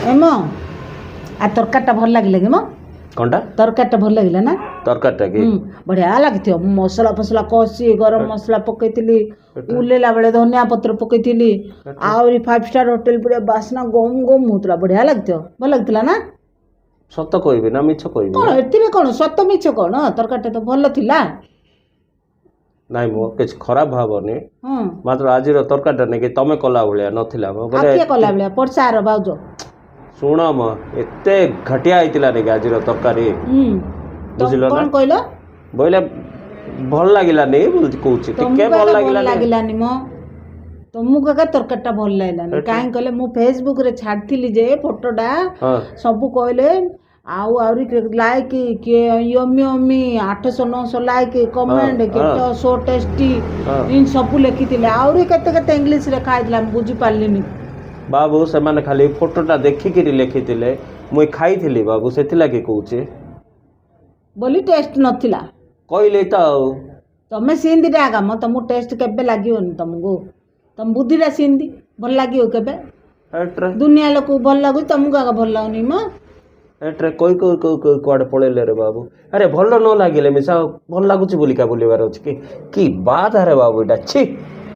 M आ तरकारीटा भल लगे कि मो कौनटा तरकारीटा भल लगे ना तरकारीटा कि बढ़िया लगी मसला फसला कषी गरम मसला पकईली उल्लेला बेले धनिया पत्र पकईली आहरी 5 स्टार होटेल पूरा बास्ना गम गम होता बढ़िया लगी भल लगता ना सत कहबी ना मिछ कहबी कौन ए कौन सत मिछ कौन तरकारीटा तो भल थिला नाई मो किछ खराब भावनी मात्र आज तरकारीटा नहीं तमें कला भाया नथिला किए कला बेले परसार भाउज शुण म एते घटिया होइतिला नहीं आज तरकारी बुझिलो ना कौन कहलो बोले भल लागिलानी कहूची टिके भल लागिलानी मो तुमको का तरकारीटा भल लागलानी काहे कहले मु फेसबुक रे छाड़थिली जे फोटोटा सब कहले आउरी लाइक के यम्मी यम्मी 800 900 लाइक कमेंट केto सो टेस्टी इन सब लिखी आउरी केते केते इंग्लिश रे खाइला बुझी पारलिनी बाबू से माने खाली फोटोटा देखिक लिखी मुई खाई बाबू से कहूचे बोली टेस्ट नथिला कहले तो तमें सिंदी आगा म तुमको टेस्ट केबे लागियोनी तुमको तुम बुद्धिरा सिंदी भल लागियो केबे दुनिया लोक भल लागु तुमको आगा भल लागुनी म एट्रे कोई कोई कोई कोई कुआडे पळेले रे बाबू अरे भल न लागिले मिसा भल लागुची बोलिका बोलिबार अछि कि बात अरे बाबू एटा छी